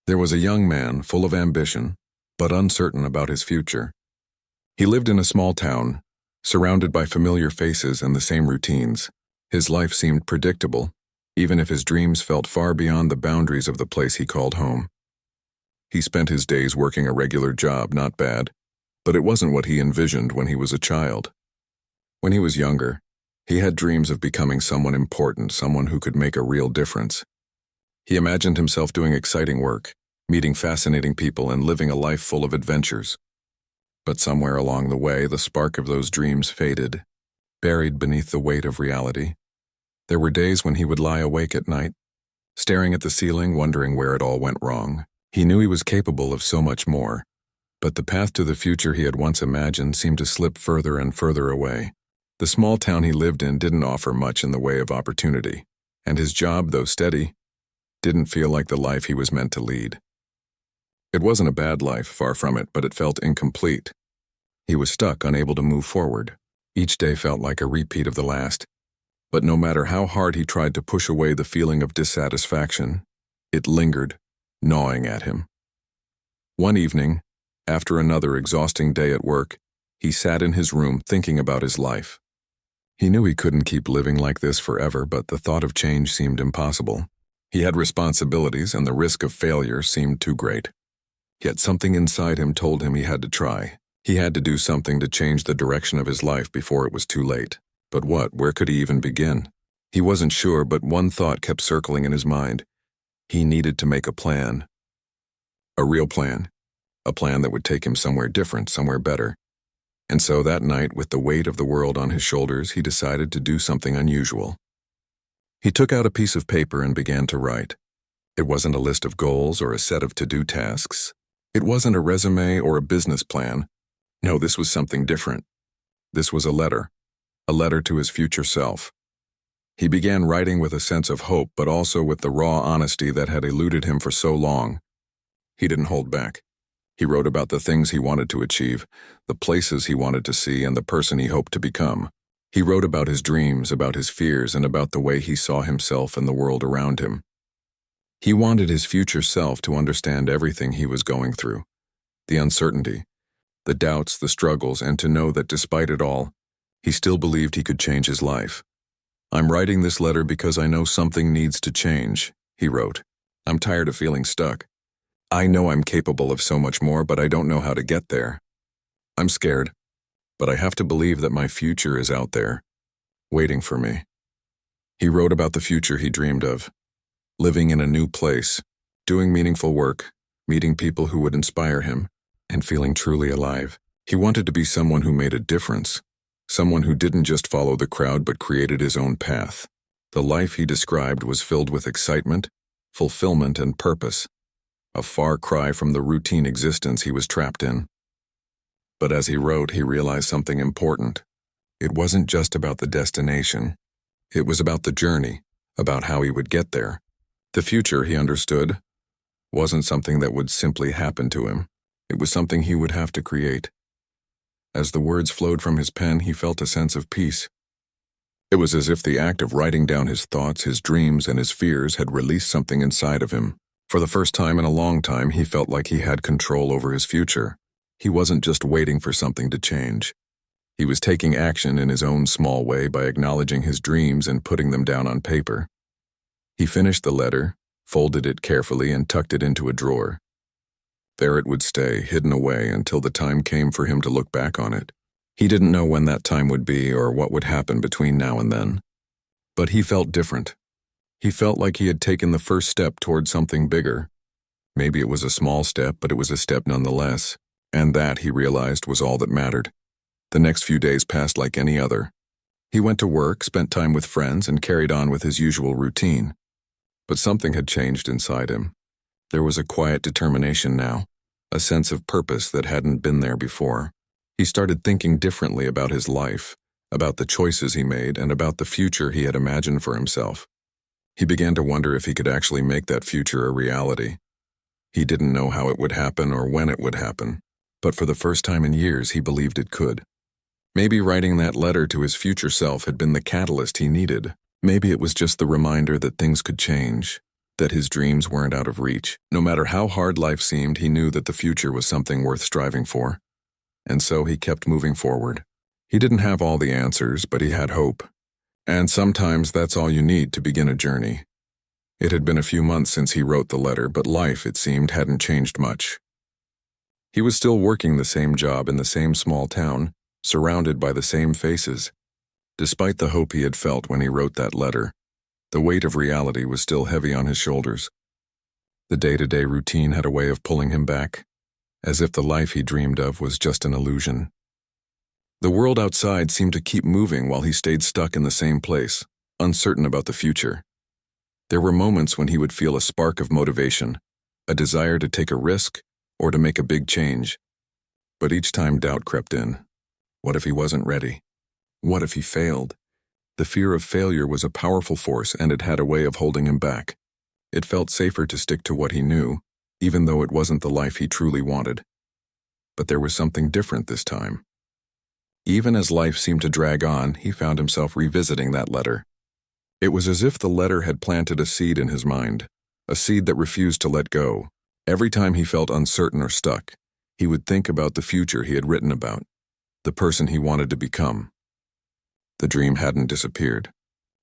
There was a young man full of ambition, but uncertain about his future. He lived in a small town, surrounded by familiar faces and the same routines. His life seemed predictable, even if his dreams felt far beyond the boundaries of the place he called home. He spent his days working a regular job, not bad, but it wasn't what he envisioned when he was a child. When he was younger, he had dreams of becoming someone important, someone who could make a real difference. He imagined himself doing exciting work, meeting fascinating people, and living a life full of adventures. But somewhere along the way, the spark of those dreams faded, buried beneath the weight of reality. There were days when he would lie awake at night, staring at the ceiling, wondering where it all went wrong. He knew he was capable of so much more, but the path to the future he had once imagined seemed to slip further and further away. The small town he lived in didn't offer much in the way of opportunity, and his job, though steady, didn't feel like the life he was meant to lead. It wasn't a bad life, far from it, but it felt incomplete. He was stuck, unable to move forward. Each day felt like a repeat of the last, but no matter how hard he tried to push away the feeling of dissatisfaction, it lingered, gnawing at him. One evening, after another exhausting day at work, he sat in his room thinking about his life. He knew he couldn't keep living like this forever, but the thought of change seemed impossible. He had responsibilities, and the risk of failure seemed too great. Yet something inside him told him he had to try. He had to do something to change the direction of his life before it was too late. But what? Where could he even begin? He wasn't sure, but one thought kept circling in his mind. He needed to make a plan. A real plan. A plan that would take him somewhere different, somewhere better. And so that night, with the weight of the world on his shoulders, he decided to do something unusual. He took out a piece of paper and began to write. It wasn't a list of goals or a set of to-do tasks. It wasn't a resume or a business plan. No, this was something different. This was a letter to his future self. He began writing with a sense of hope, but also with the raw honesty that had eluded him for so long. He didn't hold back. He wrote about the things he wanted to achieve, the places he wanted to see, and the person he hoped to become. He wrote about his dreams, about his fears, and about the way he saw himself and the world around him. He wanted his future self to understand everything he was going through, the uncertainty, the doubts, the struggles, and to know that despite it all, he still believed he could change his life. "I'm writing this letter because I know something needs to change," he wrote. "I'm tired of feeling stuck. I know I'm capable of so much more, but I don't know how to get there. I'm scared, but I have to believe that my future is out there, waiting for me." He wrote about the future he dreamed of, living in a new place, doing meaningful work, meeting people who would inspire him, and feeling truly alive. He wanted to be someone who made a difference, someone who didn't just follow the crowd but created his own path. The life he described was filled with excitement, fulfillment, and purpose, a far cry from the routine existence he was trapped in. But as he wrote, he realized something important. It wasn't just about the destination. It was about the journey, about how he would get there. The future, he understood, wasn't something that would simply happen to him. It was something he would have to create. As the words flowed from his pen, he felt a sense of peace. It was as if the act of writing down his thoughts, his dreams, and his fears had released something inside of him. For the first time in a long time, he felt like he had control over his future. He wasn't just waiting for something to change. He was taking action in his own small way by acknowledging his dreams and putting them down on paper. He finished the letter, folded it carefully, and tucked it into a drawer. There it would stay, hidden away, until the time came for him to look back on it. He didn't know when that time would be or what would happen between now and then. But he felt different. He felt like he had taken the first step toward something bigger. Maybe it was a small step, but it was a step nonetheless. And that, he realized, was all that mattered. The next few days passed like any other. He went to work, spent time with friends, and carried on with his usual routine. But something had changed inside him. There was a quiet determination now, a sense of purpose that hadn't been there before. He started thinking differently about his life, about the choices he made, and about the future he had imagined for himself. He began to wonder if he could actually make that future a reality. He didn't know how it would happen or when it would happen, but for the first time in years he believed it could. Maybe writing that letter to his future self had been the catalyst he needed. Maybe it was just the reminder that things could change. that his dreams weren't out of reach. No matter how hard life seemed, he knew that the future was something worth striving for. And so he kept moving forward. He didn't have all the answers, but he had hope. And sometimes that's all you need to begin a journey. It had been a few months since he wrote the letter, but life, it seemed, hadn't changed much. He was still working the same job in the same small town, surrounded by the same faces. Despite the hope he had felt when he wrote that letter, the weight of reality was still heavy on his shoulders. The day-to-day routine had a way of pulling him back, as if the life he dreamed of was just an illusion. The world outside seemed to keep moving while he stayed stuck in the same place, uncertain about the future. There were moments when he would feel a spark of motivation, a desire to take a risk or to make a big change. But each time doubt crept in. What if he wasn't ready? What if he failed? The fear of failure was a powerful force, and it had a way of holding him back. It felt safer to stick to what he knew, even though it wasn't the life he truly wanted. But there was something different this time. Even as life seemed to drag on, he found himself revisiting that letter. It was as if the letter had planted a seed in his mind, a seed that refused to let go. Every time he felt uncertain or stuck, he would think about the future he had written about, the person he wanted to become. The dream hadn't disappeared.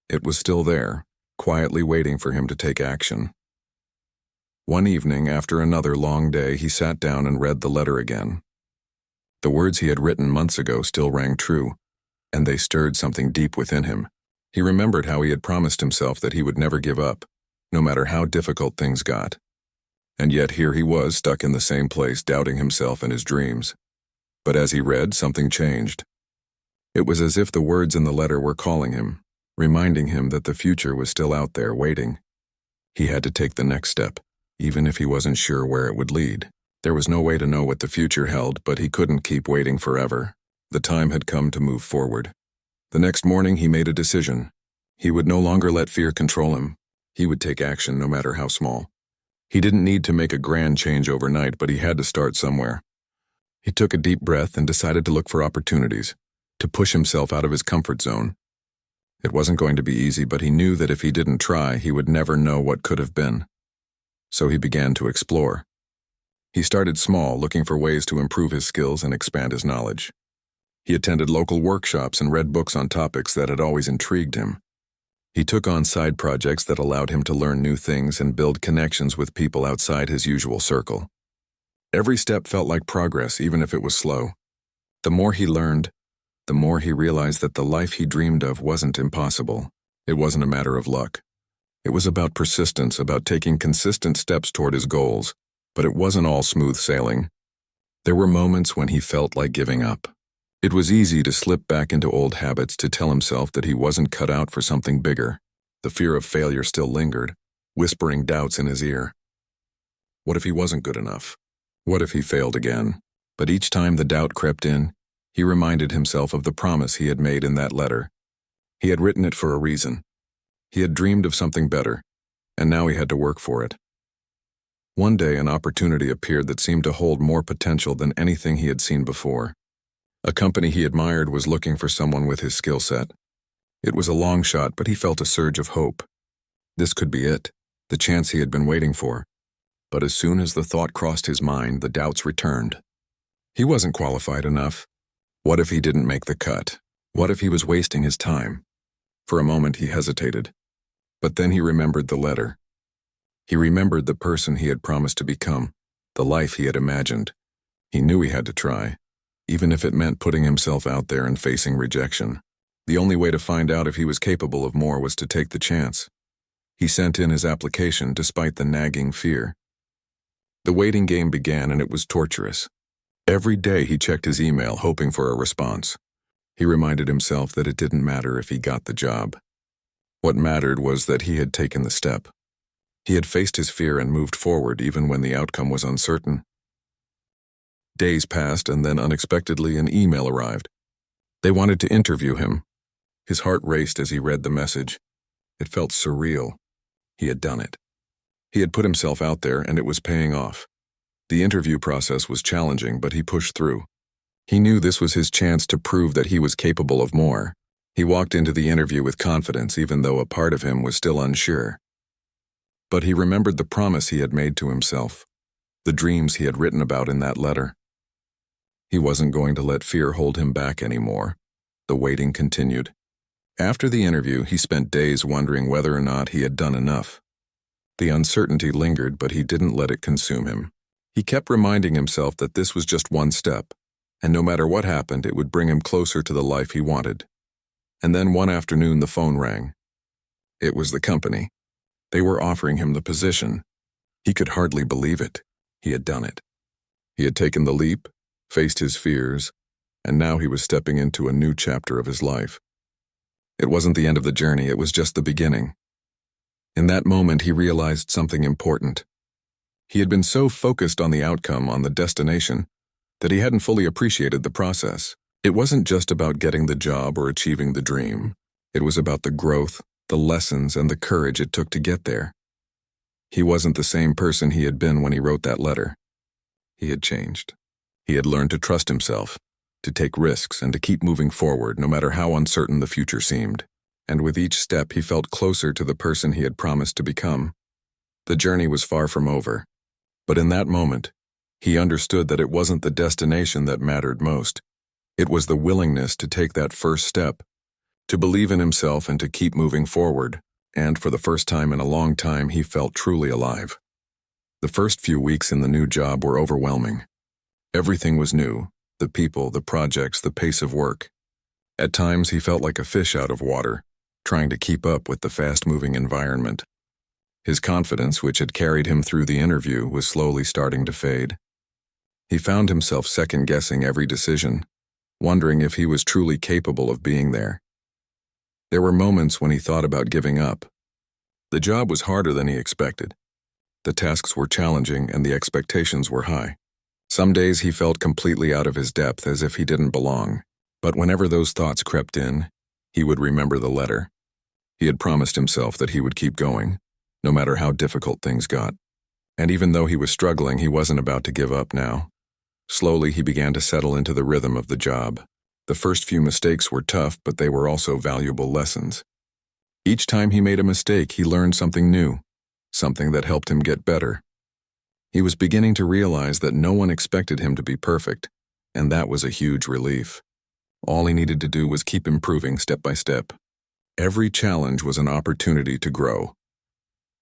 It was still there, quietly waiting for him to take action. One evening, after another long day, he sat down and read the letter again. The words he had written months ago still rang true, and they stirred something deep within him. He remembered how he had promised himself that he would never give up, no matter how difficult things got. And yet here he was, stuck in the same place, doubting himself and his dreams. But as he read, something changed. It was as if the words in the letter were calling him, reminding him that the future was still out there waiting. He had to take the next step, even if he wasn't sure where it would lead. There was no way to know what the future held, but he couldn't keep waiting forever. The time had come to move forward. The next morning he made a decision. He would no longer let fear control him. He would take action, no matter how small. He didn't need to make a grand change overnight, but he had to start somewhere. He took a deep breath and decided to look for opportunities, to push himself out of his comfort zone. It wasn't going to be easy, but he knew that if he didn't try, he would never know what could have been. So he began to explore. He started small, looking for ways to improve his skills and expand his knowledge. He attended local workshops and read books on topics that had always intrigued him. He took on side projects that allowed him to learn new things and build connections with people outside his usual circle. Every step felt like progress, even if it was slow. The more he learned, the more he realized that the life he dreamed of wasn't impossible. It wasn't a matter of luck. It was about persistence, about taking consistent steps toward his goals. But it wasn't all smooth sailing. There were moments when he felt like giving up. It was easy to slip back into old habits, to tell himself that he wasn't cut out for something bigger. The fear of failure still lingered, whispering doubts in his ear. What if he wasn't good enough? What if he failed again? But each time the doubt crept in, he reminded himself of the promise he had made in that letter. He had written it for a reason. He had dreamed of something better, and now he had to work for it. One day, an opportunity appeared that seemed to hold more potential than anything he had seen before. A company he admired was looking for someone with his skill set. It was a long shot, but he felt a surge of hope. This could be it, the chance he had been waiting for. But as soon as the thought crossed his mind, the doubts returned. He wasn't qualified enough. What if he didn't make the cut? What if he was wasting his time? For a moment he hesitated. But then he remembered the letter. He remembered the person he had promised to become, the life he had imagined. He knew he had to try, even if it meant putting himself out there and facing rejection. The only way to find out if he was capable of more was to take the chance. He sent in his application despite the nagging fear. The waiting game began, and it was torturous. Every day he checked his email, hoping for a response. He reminded himself that it didn't matter if he got the job. What mattered was that he had taken the step. He had faced his fear and moved forward even when the outcome was uncertain. Days passed, and then unexpectedly an email arrived. They wanted to interview him. His heart raced as he read the message. It felt surreal. He had done it. He had put himself out there, and it was paying off. The interview process was challenging, but he pushed through. He knew this was his chance to prove that he was capable of more. He walked into the interview with confidence, even though a part of him was still unsure. But he remembered the promise he had made to himself, the dreams he had written about in that letter. He wasn't going to let fear hold him back anymore. The waiting continued. After the interview, he spent days wondering whether or not he had done enough. The uncertainty lingered, but he didn't let it consume him. He kept reminding himself that this was just one step, and no matter what happened, it would bring him closer to the life he wanted. And then one afternoon, the phone rang. It was the company. They were offering him the position. He could hardly believe it. He had done it. He had taken the leap, faced his fears, and now he was stepping into a new chapter of his life. It wasn't the end of the journey, it was just the beginning. In that moment, he realized something important. He had been so focused on the outcome, on the destination, that he hadn't fully appreciated the process. It wasn't just about getting the job or achieving the dream. It was about the growth, the lessons, and the courage it took to get there. He wasn't the same person he had been when he wrote that letter. He had changed. He had learned to trust himself, to take risks, and to keep moving forward no matter how uncertain the future seemed. And with each step, he felt closer to the person he had promised to become. The journey was far from over. But in that moment, he understood that it wasn't the destination that mattered most. It was the willingness to take that first step, to believe in himself and to keep moving forward. And for the first time in a long time, he felt truly alive. The first few weeks in the new job were overwhelming. Everything was new. The people, the projects, the pace of work. At times, he felt like a fish out of water, trying to keep up with the fast-moving environment. His confidence, which had carried him through the interview, was slowly starting to fade. He found himself second-guessing every decision, wondering if he was truly capable of being there. There were moments when he thought about giving up. The job was harder than he expected. The tasks were challenging and the expectations were high. Some days he felt completely out of his depth, as if he didn't belong. But whenever those thoughts crept in, he would remember the letter. He had promised himself that he would keep going, no matter how difficult things got. And even though he was struggling, he wasn't about to give up now. Slowly, he began to settle into the rhythm of the job. The first few mistakes were tough, but they were also valuable lessons. Each time he made a mistake, he learned something new, something that helped him get better. He was beginning to realize that no one expected him to be perfect, and that was a huge relief. All he needed to do was keep improving step by step. Every challenge was an opportunity to grow.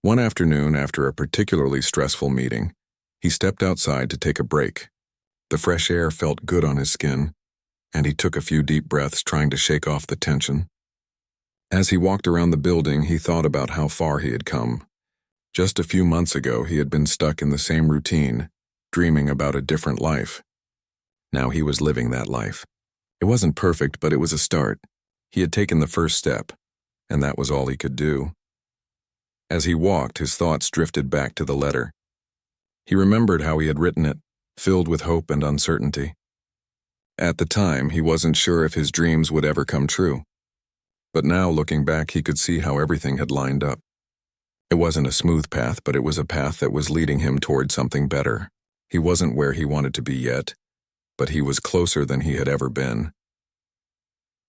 One afternoon, after a particularly stressful meeting, he stepped outside to take a break. The fresh air felt good on his skin, and he took a few deep breaths, trying to shake off the tension. As he walked around the building, he thought about how far he had come. Just a few months ago, he had been stuck in the same routine, dreaming about a different life. Now he was living that life. It wasn't perfect, but it was a start. He had taken the first step, and that was all he could do. As he walked, his thoughts drifted back to the letter. He remembered how he had written it, filled with hope and uncertainty. At the time, he wasn't sure if his dreams would ever come true. But now, looking back, he could see how everything had lined up. It wasn't a smooth path, but it was a path that was leading him toward something better. He wasn't where he wanted to be yet, but he was closer than he had ever been.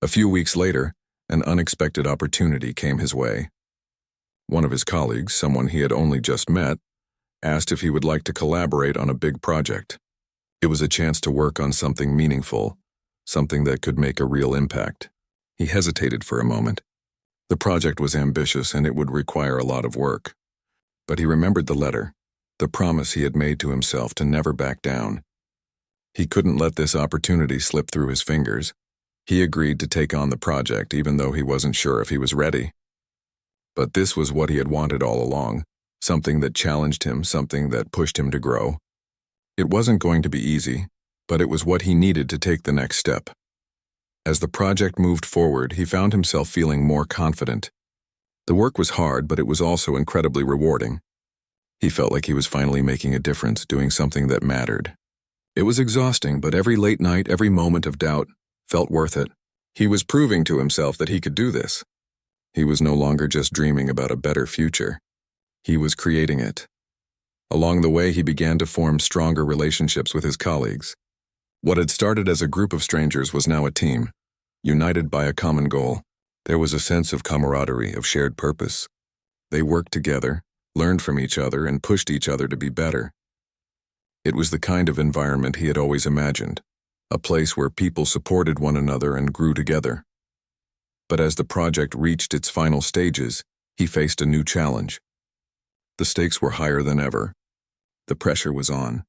A few weeks later, an unexpected opportunity came his way. One of his colleagues, someone he had only just met, asked if he would like to collaborate on a big project. It was a chance to work on something meaningful, something that could make a real impact. He hesitated for a moment. The project was ambitious and it would require a lot of work. But he remembered the letter, the promise he had made to himself to never back down. He couldn't let this opportunity slip through his fingers. He agreed to take on the project, even though he wasn't sure if he was ready. But this was what he had wanted all along, something that challenged him, something that pushed him to grow. It wasn't going to be easy, but it was what he needed to take the next step. As the project moved forward, he found himself feeling more confident. The work was hard, but it was also incredibly rewarding. He felt like he was finally making a difference, doing something that mattered. It was exhausting, but every late night, every moment of doubt, felt worth it. He was proving to himself that he could do this. He was no longer just dreaming about a better future. He was creating it. Along the way, he began to form stronger relationships with his colleagues. What had started as a group of strangers was now a team, united by a common goal. There was a sense of camaraderie, of shared purpose. They worked together, learned from each other, and pushed each other to be better. It was the kind of environment he had always imagined, a place where people supported one another and grew together. But as the project reached its final stages, he faced a new challenge. The stakes were higher than ever. The pressure was on.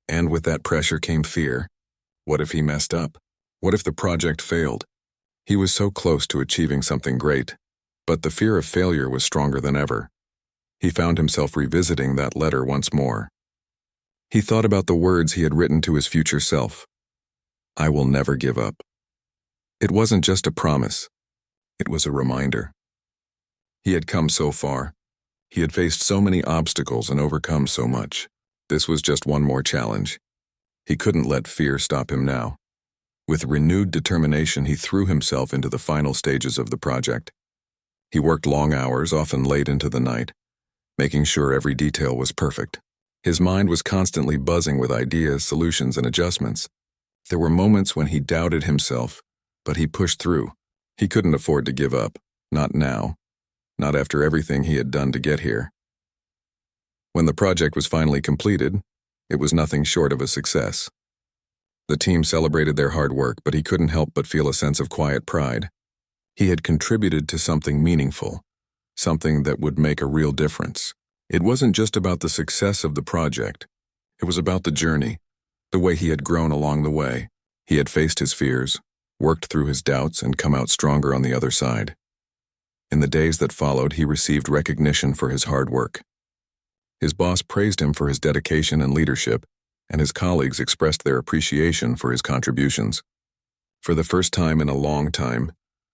And with that pressure came fear. What if he messed up? What if the project failed? He was so close to achieving something great, but the fear of failure was stronger than ever. He found himself revisiting that letter once more. He thought about the words he had written to his future self. I will never give up. It wasn't just a promise. It was a reminder. He had come so far. He had faced so many obstacles and overcome so much. This was just one more challenge. He couldn't let fear stop him now. With renewed determination, he threw himself into the final stages of the project. He worked long hours, often late into the night, making sure every detail was perfect. His mind was constantly buzzing with ideas, solutions, and adjustments. There were moments when he doubted himself, but he pushed through. He couldn't afford to give up, not now, not after everything he had done to get here. When the project was finally completed, it was nothing short of a success. The team celebrated their hard work, but he couldn't help but feel a sense of quiet pride. He had contributed to something meaningful, something that would make a real difference. It wasn't just about the success of the project. It was about the journey, the way he had grown along the way. He had faced his fears, worked through his doubts, and come out stronger on the other side. In the days that followed, he received recognition for his hard work. His boss praised him for his dedication and leadership, and his colleagues expressed their appreciation for his contributions. For the first time in a long time,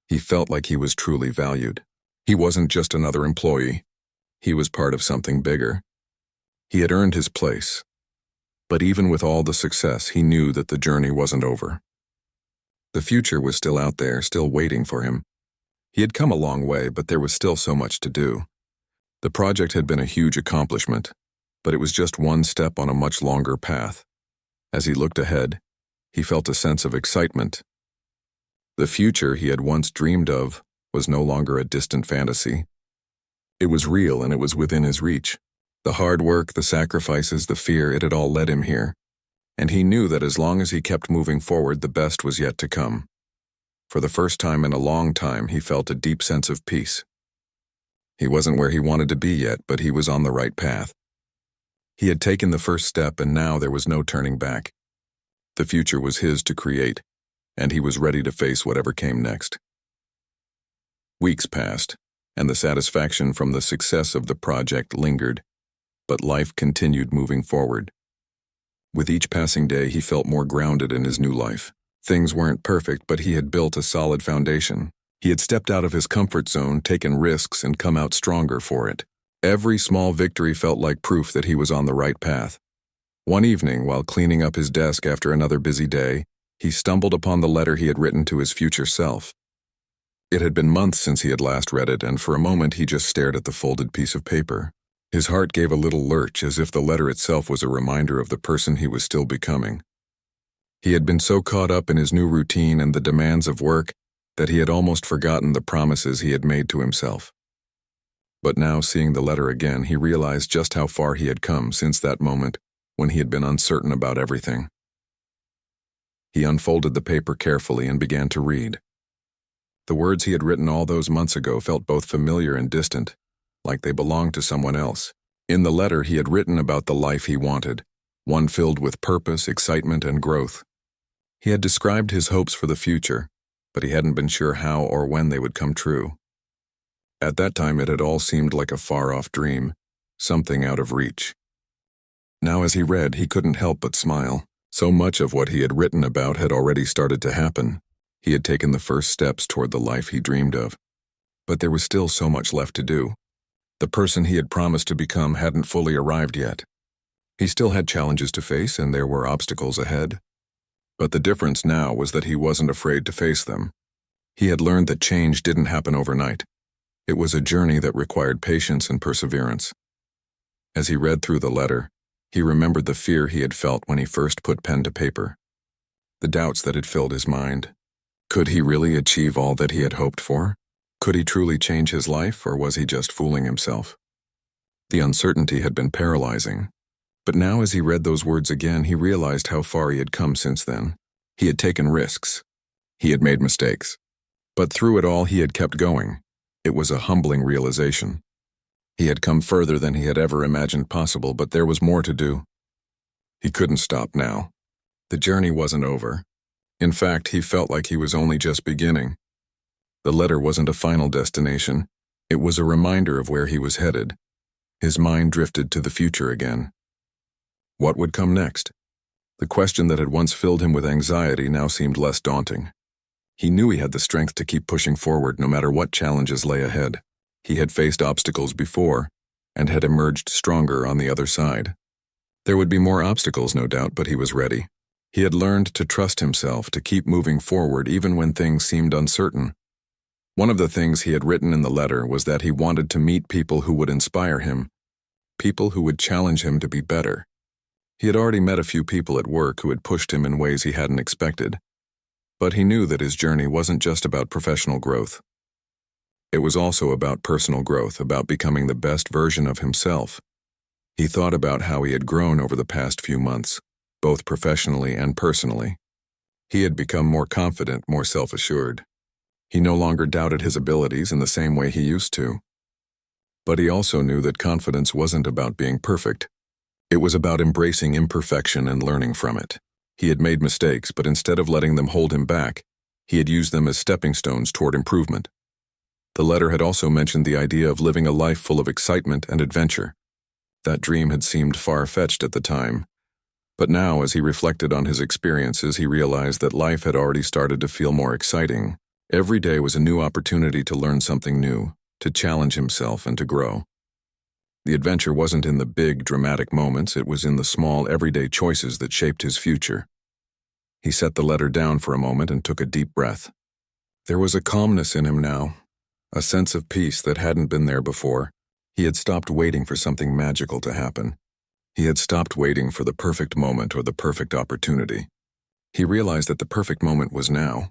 he felt like he was truly valued. He wasn't just another employee. He was part of something bigger. He had earned his place. But even with all the success, he knew that the journey wasn't over. The future was still out there, still waiting for him. He had come a long way, but there was still so much to do. The project had been a huge accomplishment, but it was just one step on a much longer path. As he looked ahead, he felt a sense of excitement. The future he had once dreamed of was no longer a distant fantasy. It was real, and it was within his reach. The hard work, the sacrifices, the fear, it had all led him here. And he knew that as long as he kept moving forward, the best was yet to come. For the first time in a long time, he felt a deep sense of peace. He wasn't where he wanted to be yet, but he was on the right path. He had taken the first step, and now there was no turning back. The future was his to create, and he was ready to face whatever came next. Weeks passed, and the satisfaction from the success of the project lingered, but life continued moving forward. With each passing day, he felt more grounded in his new life. Things weren't perfect, but he had built a solid foundation. He had stepped out of his comfort zone, taken risks, and come out stronger for it. Every small victory felt like proof that he was on the right path. One evening, while cleaning up his desk after another busy day, he stumbled upon the letter he had written to his future self. It had been months since he had last read it, and for a moment he just stared at the folded piece of paper. His heart gave a little lurch, as if the letter itself was a reminder of the person he was still becoming. He had been so caught up in his new routine and the demands of work that he had almost forgotten the promises he had made to himself. But now, seeing the letter again, he realized just how far he had come since that moment when he had been uncertain about everything. He unfolded the paper carefully and began to read. The words he had written all those months ago felt both familiar and distant, like they belonged to someone else. In the letter, he had written about the life he wanted, one filled with purpose, excitement, and growth. He had described his hopes for the future, but he hadn't been sure how or when they would come true. At that time, it had all seemed like a far-off dream, something out of reach. Now, as he read, he couldn't help but smile. So much of what he had written about had already started to happen. He had taken the first steps toward the life he dreamed of. But there was still so much left to do. The person he had promised to become hadn't fully arrived yet. He still had challenges to face, and there were obstacles ahead. But the difference now was that he wasn't afraid to face them. He had learned that change didn't happen overnight. It was a journey that required patience and perseverance. As he read through the letter, he remembered the fear he had felt when he first put pen to paper, the doubts that had filled his mind. Could he really achieve all that he had hoped for? Could he truly change his life, or was he just fooling himself? The uncertainty had been paralyzing. But now as he read those words again, he realized how far he had come since then. He had taken risks. He had made mistakes. But through it all, he had kept going. It was a humbling realization. He had come further than he had ever imagined possible, but there was more to do. He couldn't stop now. The journey wasn't over. In fact, he felt like he was only just beginning. The letter wasn't a final destination. It was a reminder of where he was headed. His mind drifted to the future again. What would come next? The question that had once filled him with anxiety now seemed less daunting. He knew he had the strength to keep pushing forward no matter what challenges lay ahead. He had faced obstacles before, and had emerged stronger on the other side. There would be more obstacles, no doubt, but he was ready. He had learned to trust himself, to keep moving forward even when things seemed uncertain. One of the things he had written in the letter was that he wanted to meet people who would inspire him, people who would challenge him to be better. He had already met a few people at work who had pushed him in ways he hadn't expected. But he knew that his journey wasn't just about professional growth. It was also about personal growth, about becoming the best version of himself. He thought about how he had grown over the past few months, both professionally and personally. He had become more confident, more self-assured. He no longer doubted his abilities in the same way he used to. But he also knew that confidence wasn't about being perfect. It was about embracing imperfection and learning from it. He had made mistakes, but instead of letting them hold him back, he had used them as stepping stones toward improvement. The letter had also mentioned the idea of living a life full of excitement and adventure. That dream had seemed far-fetched at the time, but now, as he reflected on his experiences, he realized that life had already started to feel more exciting. Every day was a new opportunity to learn something new, to challenge himself and to grow. The adventure wasn't in the big, dramatic moments, it was in the small, everyday choices that shaped his future. He set the letter down for a moment and took a deep breath. There was a calmness in him now, a sense of peace that hadn't been there before. He had stopped waiting for something magical to happen. He had stopped waiting for the perfect moment or the perfect opportunity. He realized that the perfect moment was now.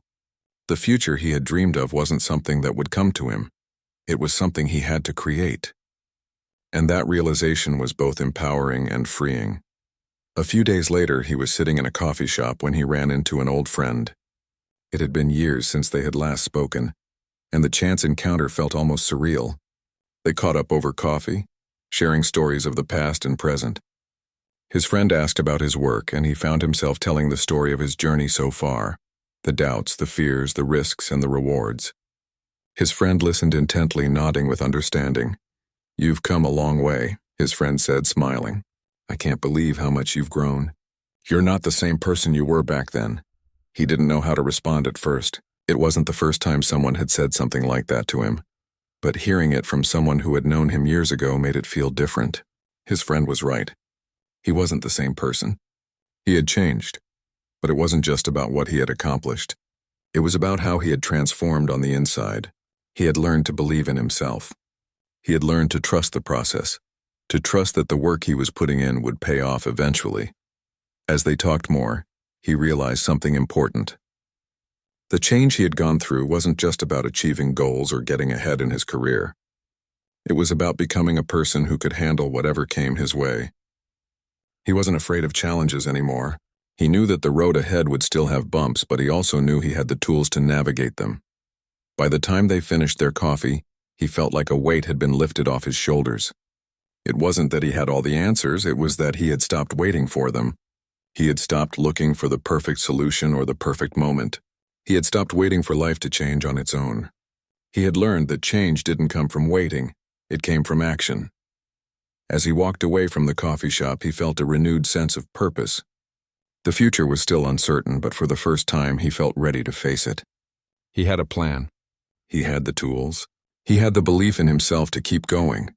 The future he had dreamed of wasn't something that would come to him. It was something he had to create. And that realization was both empowering and freeing. A few days later, he was sitting in a coffee shop when he ran into an old friend. It had been years since they had last spoken, and the chance encounter felt almost surreal. They caught up over coffee, sharing stories of the past and present. His friend asked about his work, and he found himself telling the story of his journey so far, the doubts, the fears, the risks, and the rewards. His friend listened intently, nodding with understanding. "You've come a long way," his friend said, smiling. "I can't believe how much you've grown. You're not the same person you were back then." He didn't know how to respond at first. It wasn't the first time someone had said something like that to him. But hearing it from someone who had known him years ago made it feel different. His friend was right. He wasn't the same person. He had changed. But it wasn't just about what he had accomplished. It was about how he had transformed on the inside. He had learned to believe in himself. He had learned to trust the process, to trust that the work he was putting in would pay off eventually. As they talked more, he realized something important. The change he had gone through wasn't just about achieving goals or getting ahead in his career. It was about becoming a person who could handle whatever came his way. He wasn't afraid of challenges anymore. He knew that the road ahead would still have bumps, but he also knew he had the tools to navigate them. By the time they finished their coffee, he felt like a weight had been lifted off his shoulders. It wasn't that he had all the answers, it was that he had stopped waiting for them. He had stopped looking for the perfect solution or the perfect moment. He had stopped waiting for life to change on its own. He had learned that change didn't come from waiting, it came from action. As he walked away from the coffee shop, he felt a renewed sense of purpose. The future was still uncertain, but for the first time he felt ready to face it. He had a plan. He had the tools. He had the belief in himself to keep going.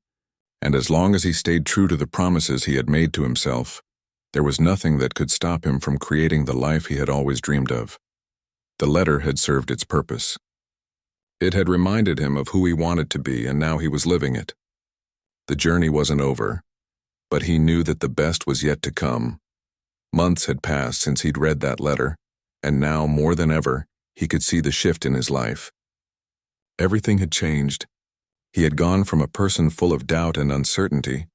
And as long as he stayed true to the promises he had made to himself, there was nothing that could stop him from creating the life he had always dreamed of. The letter had served its purpose. It had reminded him of who he wanted to be, and now he was living it. The journey wasn't over, but he knew that the best was yet to come. Months had passed since he'd read that letter, and now, more than ever, he could see the shift in his life. Everything had changed. He had gone from a person full of doubt and uncertainty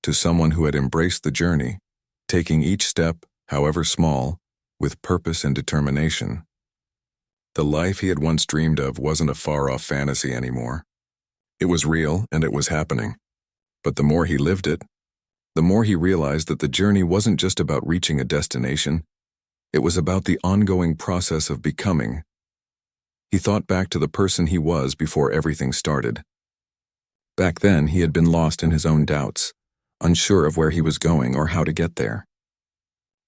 to someone who had embraced the journey, taking each step, however small, with purpose and determination. The life he had once dreamed of wasn't a far-off fantasy anymore. It was real and it was happening. But the more he lived it, the more he realized that the journey wasn't just about reaching a destination. It was about the ongoing process of becoming. He thought back to the person he was before everything started. Back then, he had been lost in his own doubts, unsure of where he was going or how to get there.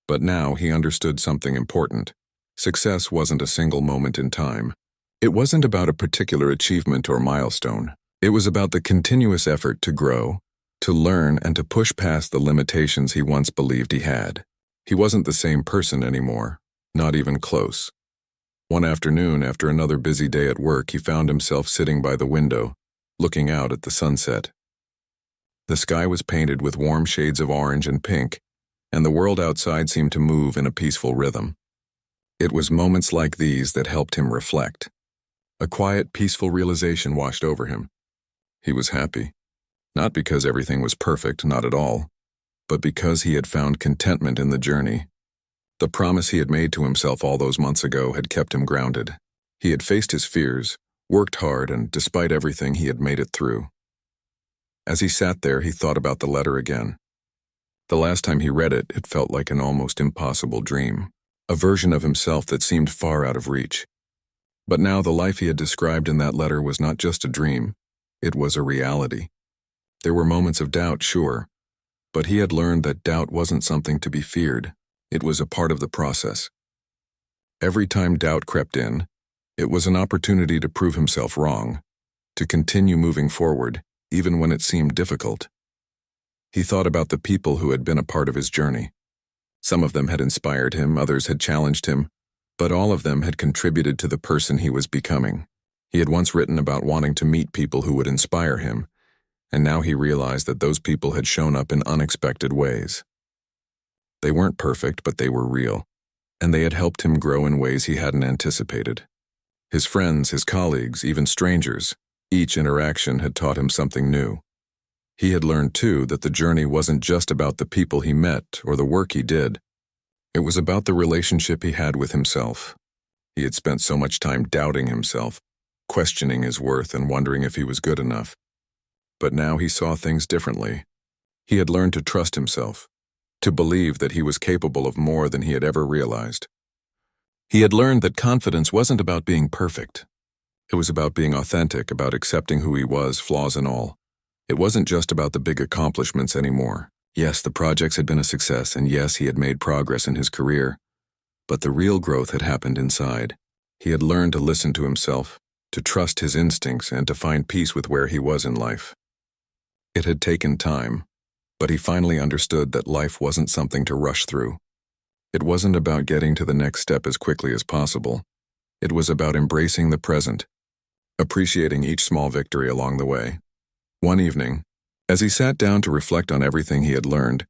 But now he understood something important. Success wasn't a single moment in time. It wasn't about a particular achievement or milestone. It was about the continuous effort to grow, to learn, and to push past the limitations he once believed he had. He wasn't the same person anymore, not even close. One afternoon, after another busy day at work, he found himself sitting by the window, looking out at the sunset. The sky was painted with warm shades of orange and pink, and the world outside seemed to move in a peaceful rhythm. It was moments like these that helped him reflect. A quiet, peaceful realization washed over him. He was happy, not because everything was perfect, not at all, but because he had found contentment in the journey. The promise he had made to himself all those months ago had kept him grounded. He had faced his fears, worked hard, and despite everything, he had made it through. As he sat there, he thought about the letter again. The last time he read it, it felt like an almost impossible dream, a version of himself that seemed far out of reach. But now the life he had described in that letter was not just a dream, it was a reality. There were moments of doubt, sure, but he had learned that doubt wasn't something to be feared. It was a part of the process. Every time doubt crept in, it was an opportunity to prove himself wrong, to continue moving forward, even when it seemed difficult. He thought about the people who had been a part of his journey. Some of them had inspired him, others had challenged him, but all of them had contributed to the person he was becoming. He had once written about wanting to meet people who would inspire him, and now he realized that those people had shown up in unexpected ways. They weren't perfect, but they were real, and they had helped him grow in ways he hadn't anticipated. His friends, his colleagues, even strangers, each interaction had taught him something new. He had learned, too, that the journey wasn't just about the people he met or the work he did. It was about the relationship he had with himself. He had spent so much time doubting himself, questioning his worth and wondering if he was good enough. But now he saw things differently. He had learned to trust himself, to believe that he was capable of more than he had ever realized. He had learned that confidence wasn't about being perfect. It was about being authentic, about accepting who he was, flaws and all. It wasn't just about the big accomplishments anymore. Yes, the projects had been a success, and yes, he had made progress in his career. But the real growth had happened inside. He had learned to listen to himself, to trust his instincts, and to find peace with where he was in life. It had taken time, but he finally understood that life wasn't something to rush through. It wasn't about getting to the next step as quickly as possible. It was about embracing the present, appreciating each small victory along the way. One evening, as he sat down to reflect on everything he had learned,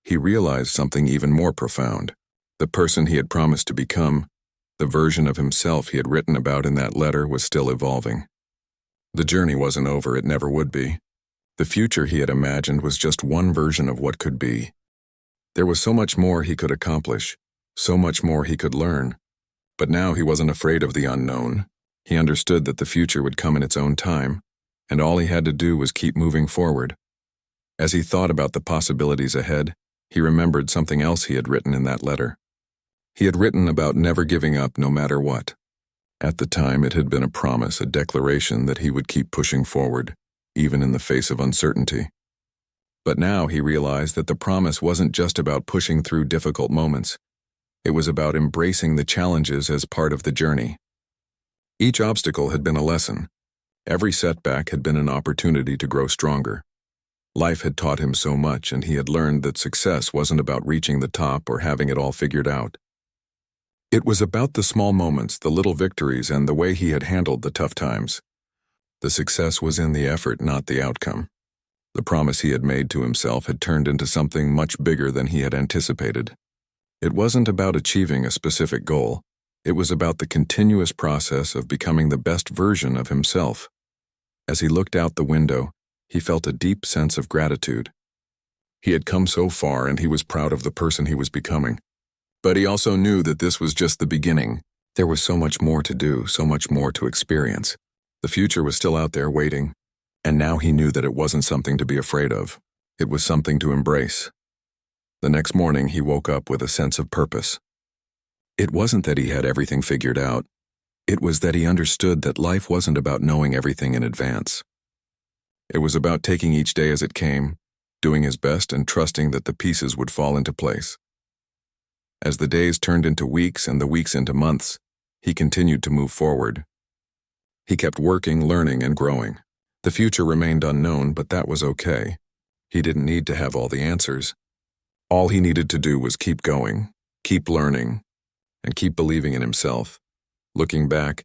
he realized something even more profound. The person he had promised to become, the version of himself he had written about in that letter, was still evolving. The journey wasn't over, it never would be. The future he had imagined was just one version of what could be. There was so much more he could accomplish, so much more he could learn. But now he wasn't afraid of the unknown. He understood that the future would come in its own time, and all he had to do was keep moving forward. As he thought about the possibilities ahead, he remembered something else he had written in that letter. He had written about never giving up no matter what. At the time, it had been a promise, a declaration that he would keep pushing forward, even in the face of uncertainty. But now he realized that the promise wasn't just about pushing through difficult moments. It was about embracing the challenges as part of the journey. Each obstacle had been a lesson. Every setback had been an opportunity to grow stronger. Life had taught him so much, and he had learned that success wasn't about reaching the top or having it all figured out. It was about the small moments, the little victories, and the way he had handled the tough times. The success was in the effort, not the outcome. The promise he had made to himself had turned into something much bigger than he had anticipated. It wasn't about achieving a specific goal. It was about the continuous process of becoming the best version of himself. As he looked out the window, he felt a deep sense of gratitude. He had come so far and he was proud of the person he was becoming. But he also knew that this was just the beginning. There was so much more to do, so much more to experience. The future was still out there waiting, and now he knew that it wasn't something to be afraid of. It was something to embrace. The next morning, he woke up with a sense of purpose. It wasn't that he had everything figured out. It was that he understood that life wasn't about knowing everything in advance. It was about taking each day as it came, doing his best and trusting that the pieces would fall into place. As the days turned into weeks and the weeks into months, he continued to move forward. He kept working, learning, and growing. The future remained unknown, but that was okay. He didn't need to have all the answers. All he needed to do was keep going, keep learning, and keep believing in himself. Looking back,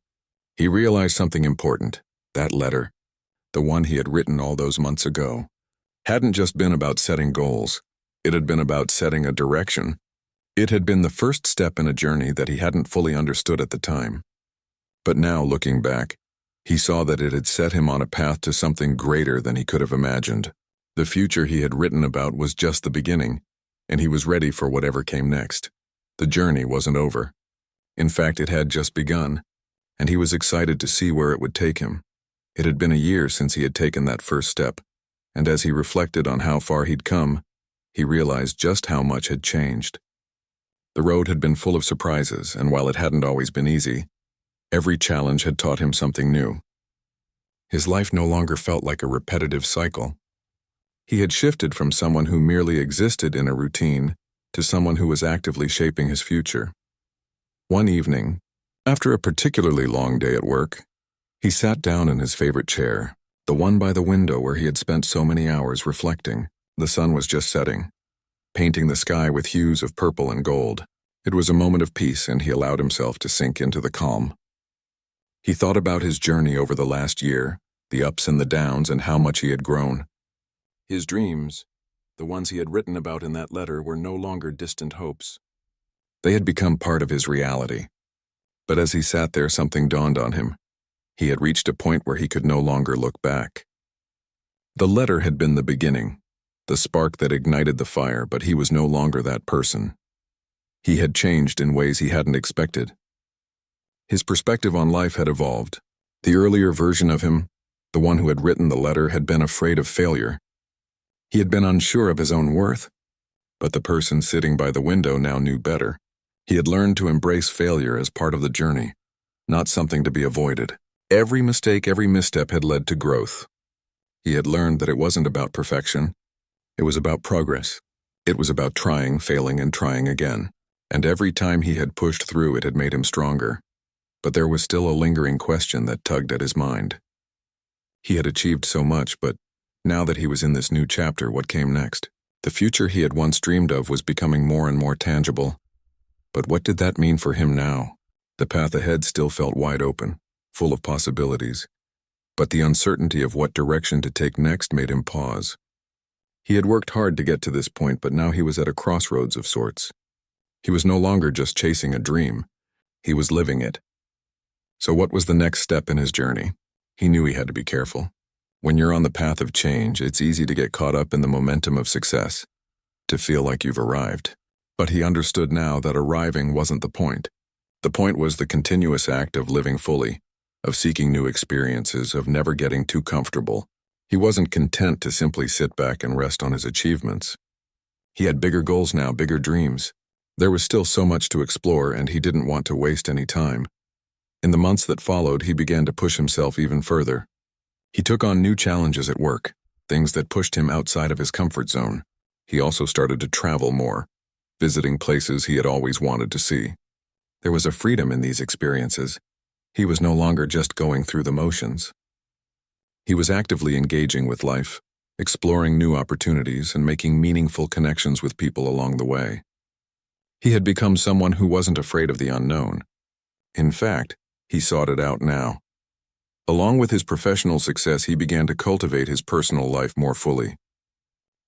he realized something important. That letter, the one he had written all those months ago, hadn't just been about setting goals. It had been about setting a direction. It had been the first step in a journey that he hadn't fully understood at the time. But now, looking back, he saw that it had set him on a path to something greater than he could have imagined. The future he had written about was just the beginning, and he was ready for whatever came next. The journey wasn't over. In fact, it had just begun, and he was excited to see where it would take him. It had been a year since he had taken that first step, and as he reflected on how far he'd come, he realized just how much had changed. The road had been full of surprises, and while it hadn't always been easy, every challenge had taught him something new. His life no longer felt like a repetitive cycle. He had shifted from someone who merely existed in a routine to someone who was actively shaping his future. One evening, after a particularly long day at work, he sat down in his favorite chair, the one by the window where he had spent so many hours reflecting. The sun was just setting, painting the sky with hues of purple and gold. It was a moment of peace, and he allowed himself to sink into the calm. He thought about his journey over the last year, the ups and the downs, and how much he had grown. His dreams, the ones he had written about in that letter, were no longer distant hopes. They had become part of his reality. But as he sat there, something dawned on him. He had reached a point where he could no longer look back. The letter had been the beginning, the spark that ignited the fire, but he was no longer that person. He had changed in ways he hadn't expected. His perspective on life had evolved. The earlier version of him, the one who had written the letter, had been afraid of failure. He had been unsure of his own worth, but the person sitting by the window now knew better. He had learned to embrace failure as part of the journey, not something to be avoided. Every mistake, every misstep had led to growth. He had learned that it wasn't about perfection. It was about progress. It was about trying, failing, and trying again. And every time he had pushed through, it had made him stronger. But there was still a lingering question that tugged at his mind. He had achieved so much, but now that he was in this new chapter, what came next? The future he had once dreamed of was becoming more and more tangible. But what did that mean for him now? The path ahead still felt wide open, full of possibilities. But the uncertainty of what direction to take next made him pause. He had worked hard to get to this point, but now he was at a crossroads of sorts. He was no longer just chasing a dream. He was living it. So what was the next step in his journey? He knew he had to be careful. When you're on the path of change, it's easy to get caught up in the momentum of success, to feel like you've arrived. But he understood now that arriving wasn't the point. The point was the continuous act of living fully, of seeking new experiences, of never getting too comfortable. He wasn't content to simply sit back and rest on his achievements. He had bigger goals now, bigger dreams. There was still so much to explore, and he didn't want to waste any time. In the months that followed, he began to push himself even further. He took on new challenges at work, things that pushed him outside of his comfort zone. He also started to travel more, visiting places he had always wanted to see. There was a freedom in these experiences. He was no longer just going through the motions. He was actively engaging with life, exploring new opportunities, and making meaningful connections with people along the way. He had become someone who wasn't afraid of the unknown. In fact, he sought it out now. Along with his professional success, he began to cultivate his personal life more fully.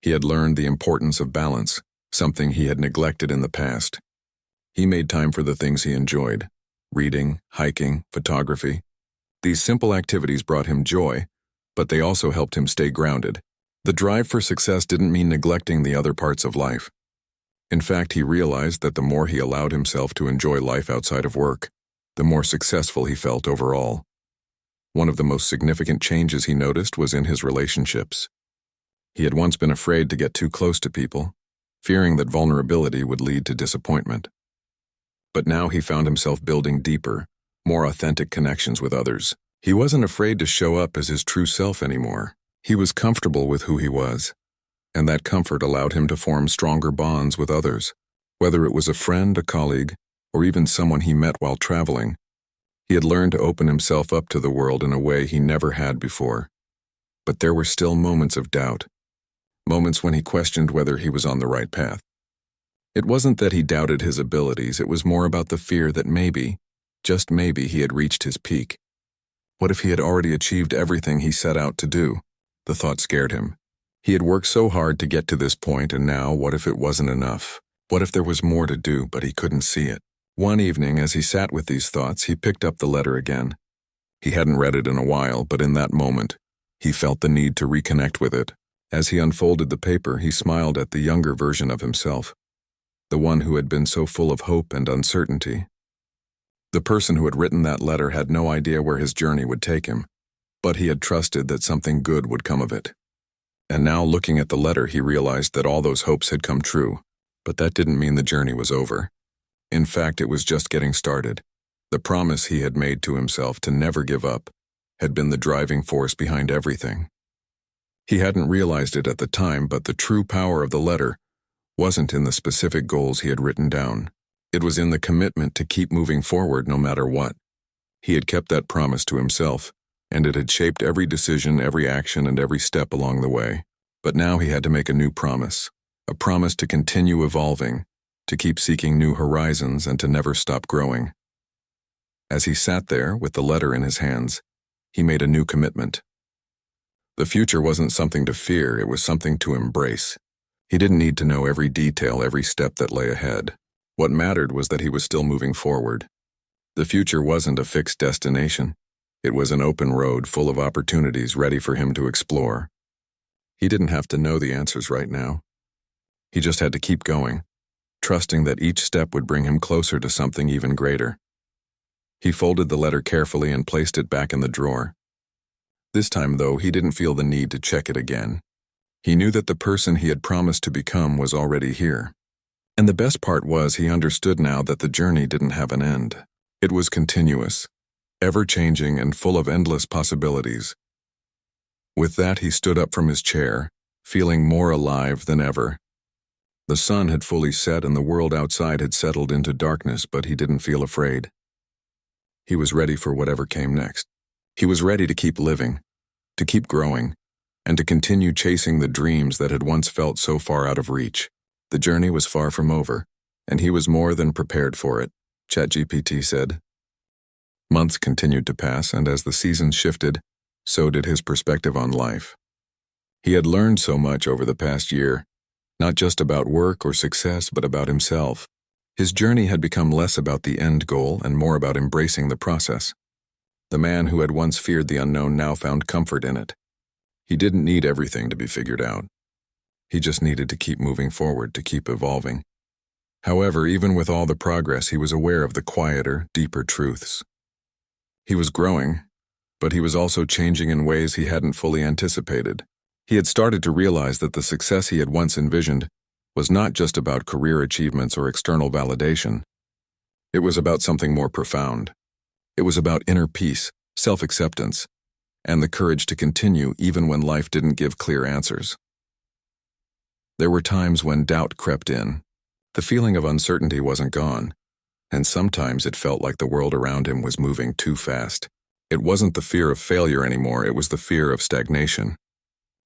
He had learned the importance of balance, something he had neglected in the past. He made time for the things he enjoyed: reading, hiking, photography. These simple activities brought him joy, but they also helped him stay grounded. The drive for success didn't mean neglecting the other parts of life. In fact, he realized that the more he allowed himself to enjoy life outside of work, the more successful he felt overall. One of the most significant changes he noticed was in his relationships. He had once been afraid to get too close to people, fearing that vulnerability would lead to disappointment. But now he found himself building deeper, more authentic connections with others. He wasn't afraid to show up as his true self anymore. He was comfortable with who he was, and that comfort allowed him to form stronger bonds with others, whether it was a friend, a colleague, or even someone he met while traveling. He had learned to open himself up to the world in a way he never had before. But there were still moments of doubt, moments when he questioned whether he was on the right path. It wasn't that he doubted his abilities, it was more about the fear that maybe, just maybe, he had reached his peak. What if he had already achieved everything he set out to do? The thought scared him. He had worked so hard to get to this point, and now what if it wasn't enough? What if there was more to do, but he couldn't see it? One evening, as he sat with these thoughts, he picked up the letter again. He hadn't read it in a while, but in that moment, he felt the need to reconnect with it. As he unfolded the paper, he smiled at the younger version of himself, the one who had been so full of hope and uncertainty. The person who had written that letter had no idea where his journey would take him, but he had trusted that something good would come of it. And now, looking at the letter, he realized that all those hopes had come true, but that didn't mean the journey was over. In fact, it was just getting started. The promise he had made to himself to never give up had been the driving force behind everything. He hadn't realized it at the time, but the true power of the letter wasn't in the specific goals he had written down. It was in the commitment to keep moving forward no matter what. He had kept that promise to himself, and it had shaped every decision, every action, and every step along the way. But now he had to make a new promise, a promise to continue evolving, to keep seeking new horizons, and to never stop growing. As he sat there with the letter in his hands, he made a new commitment. The future wasn't something to fear, it was something to embrace. He didn't need to know every detail, every step that lay ahead. What mattered was that he was still moving forward. The future wasn't a fixed destination. It was an open road full of opportunities ready for him to explore. He didn't have to know the answers right now. He just had to keep going, trusting that each step would bring him closer to something even greater. He folded the letter carefully and placed it back in the drawer. This time, though, he didn't feel the need to check it again. He knew that the person he had promised to become was already here. And the best part was he understood now that the journey didn't have an end. It was continuous, ever-changing, and full of endless possibilities. With that, he stood up from his chair, feeling more alive than ever. The sun had fully set and the world outside had settled into darkness, but he didn't feel afraid. He was ready for whatever came next. He was ready to keep living, to keep growing, and to continue chasing the dreams that had once felt so far out of reach. The journey was far from over, and he was more than prepared for it, ChatGPT said. Months continued to pass, and as the seasons shifted, so did his perspective on life. He had learned so much over the past year, not just about work or success, but about himself. His journey had become less about the end goal and more about embracing the process. The man who had once feared the unknown now found comfort in it. He didn't need everything to be figured out. He just needed to keep moving forward, to keep evolving. However, even with all the progress, he was aware of the quieter, deeper truths. He was growing, but he was also changing in ways he hadn't fully anticipated. He had started to realize that the success he had once envisioned was not just about career achievements or external validation. It was about something more profound. It was about inner peace, self-acceptance, and the courage to continue even when life didn't give clear answers. There were times when doubt crept in. The feeling of uncertainty wasn't gone, and sometimes it felt like the world around him was moving too fast. It wasn't the fear of failure anymore, it was the fear of stagnation.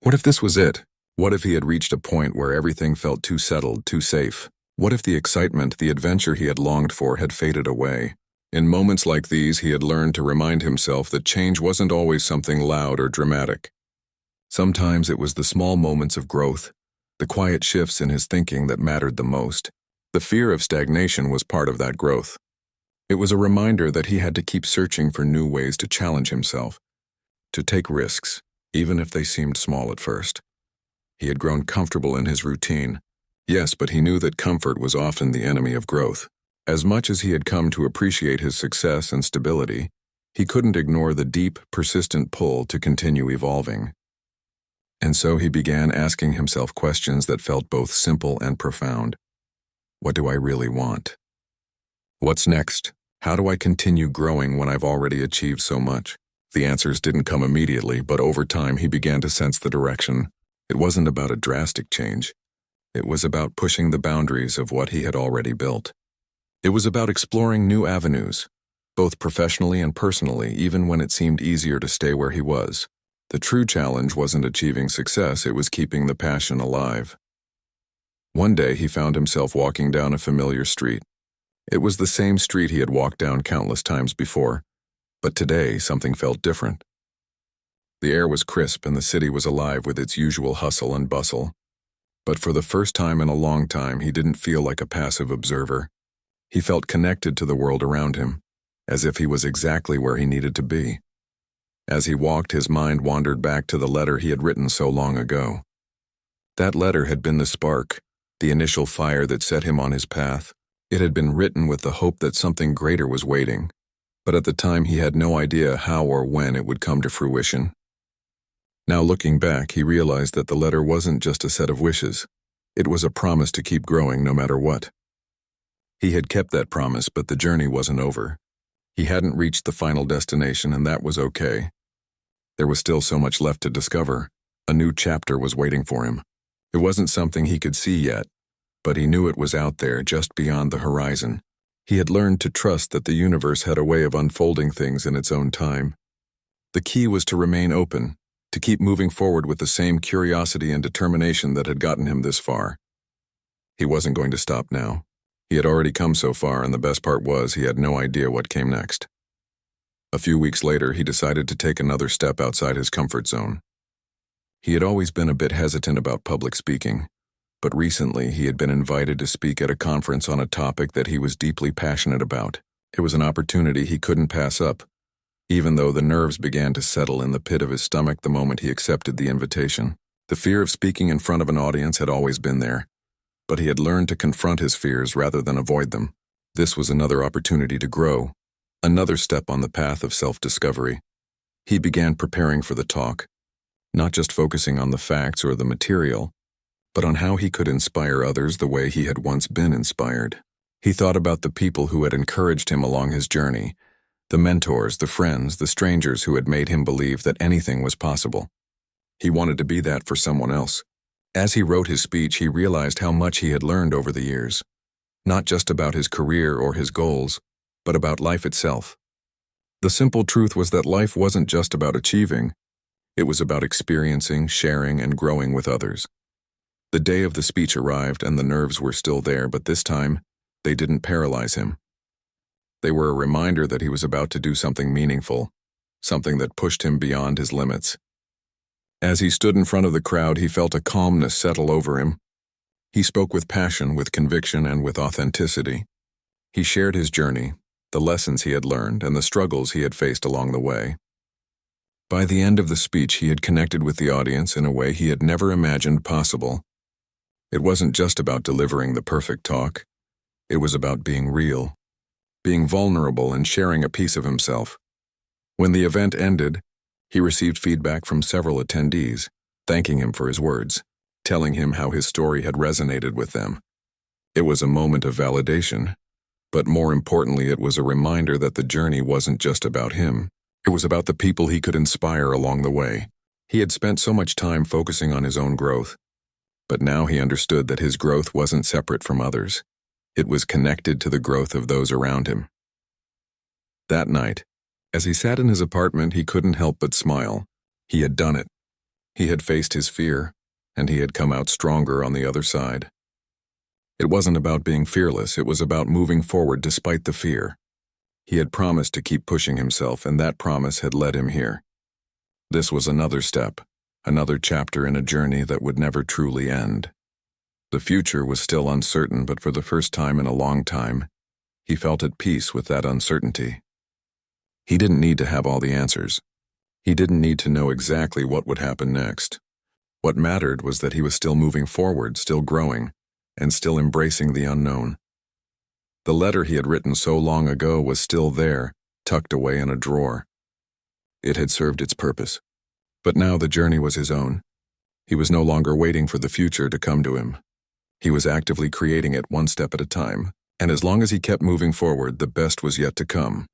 What if this was it? What if he had reached a point where everything felt too settled, too safe? What if the excitement, the adventure he had longed for had faded away? In moments like these, he had learned to remind himself that change wasn't always something loud or dramatic. Sometimes it was the small moments of growth, the quiet shifts in his thinking that mattered the most. The fear of stagnation was part of that growth. It was a reminder that he had to keep searching for new ways to challenge himself, to take risks, even if they seemed small at first. He had grown comfortable in his routine. Yes, but he knew that comfort was often the enemy of growth. As much as he had come to appreciate his success and stability, he couldn't ignore the deep, persistent pull to continue evolving. And so he began asking himself questions that felt both simple and profound. What do I really want? What's next? How do I continue growing when I've already achieved so much? The answers didn't come immediately, but over time he began to sense the direction. It wasn't about a drastic change. It was about pushing the boundaries of what he had already built. It was about exploring new avenues, both professionally and personally, even when it seemed easier to stay where he was. The true challenge wasn't achieving success, it was keeping the passion alive. One day he found himself walking down a familiar street. It was the same street he had walked down countless times before, but today something felt different. The air was crisp and the city was alive with its usual hustle and bustle. But for the first time in a long time, he didn't feel like a passive observer. He felt connected to the world around him, as if he was exactly where he needed to be. As he walked, his mind wandered back to the letter he had written so long ago. That letter had been the spark, the initial fire that set him on his path. It had been written with the hope that something greater was waiting, but at the time he had no idea how or when it would come to fruition. Now looking back, he realized that the letter wasn't just a set of wishes. It was a promise to keep growing no matter what. He had kept that promise, but the journey wasn't over. He hadn't reached the final destination, and that was okay. There was still so much left to discover. A new chapter was waiting for him. It wasn't something he could see yet, but he knew it was out there, just beyond the horizon. He had learned to trust that the universe had a way of unfolding things in its own time. The key was to remain open, to keep moving forward with the same curiosity and determination that had gotten him this far. He wasn't going to stop now. He had already come so far, and the best part was he had no idea what came next. A few weeks later, he decided to take another step outside his comfort zone. He had always been a bit hesitant about public speaking, but recently he had been invited to speak at a conference on a topic that he was deeply passionate about. It was an opportunity he couldn't pass up, even though the nerves began to settle in the pit of his stomach the moment he accepted the invitation. The fear of speaking in front of an audience had always been there, but he had learned to confront his fears rather than avoid them. This was another opportunity to grow, another step on the path of self-discovery. He began preparing for the talk, not just focusing on the facts or the material, but on how he could inspire others the way he had once been inspired. He thought about the people who had encouraged him along his journey, the mentors, the friends, the strangers who had made him believe that anything was possible. He wanted to be that for someone else. As he wrote his speech, he realized how much he had learned over the years, not just about his career or his goals, but about life itself. The simple truth was that life wasn't just about achieving, it was about experiencing, sharing, and growing with others. The day of the speech arrived and the nerves were still there, but this time, they didn't paralyze him. They were a reminder that he was about to do something meaningful, something that pushed him beyond his limits. As he stood in front of the crowd, he felt a calmness settle over him. He spoke with passion, with conviction, and with authenticity. He shared his journey, the lessons he had learned, and the struggles he had faced along the way. By the end of the speech, he had connected with the audience in a way he had never imagined possible. It wasn't just about delivering the perfect talk. It was about being real, being vulnerable, and sharing a piece of himself. When the event ended, he received feedback from several attendees, thanking him for his words, telling him how his story had resonated with them. It was a moment of validation, but more importantly, it was a reminder that the journey wasn't just about him. It was about the people he could inspire along the way. He had spent so much time focusing on his own growth, but now he understood that his growth wasn't separate from others. It was connected to the growth of those around him. That night, as he sat in his apartment, he couldn't help but smile. He had done it. He had faced his fear, and he had come out stronger on the other side. It wasn't about being fearless, it was about moving forward despite the fear. He had promised to keep pushing himself, and that promise had led him here. This was another step, another chapter in a journey that would never truly end. The future was still uncertain, but for the first time in a long time, he felt at peace with that uncertainty. He didn't need to have all the answers. He didn't need to know exactly what would happen next. What mattered was that he was still moving forward, still growing, and still embracing the unknown. The letter he had written so long ago was still there, tucked away in a drawer. It had served its purpose. But now the journey was his own. He was no longer waiting for the future to come to him. He was actively creating it one step at a time, and as long as he kept moving forward, the best was yet to come.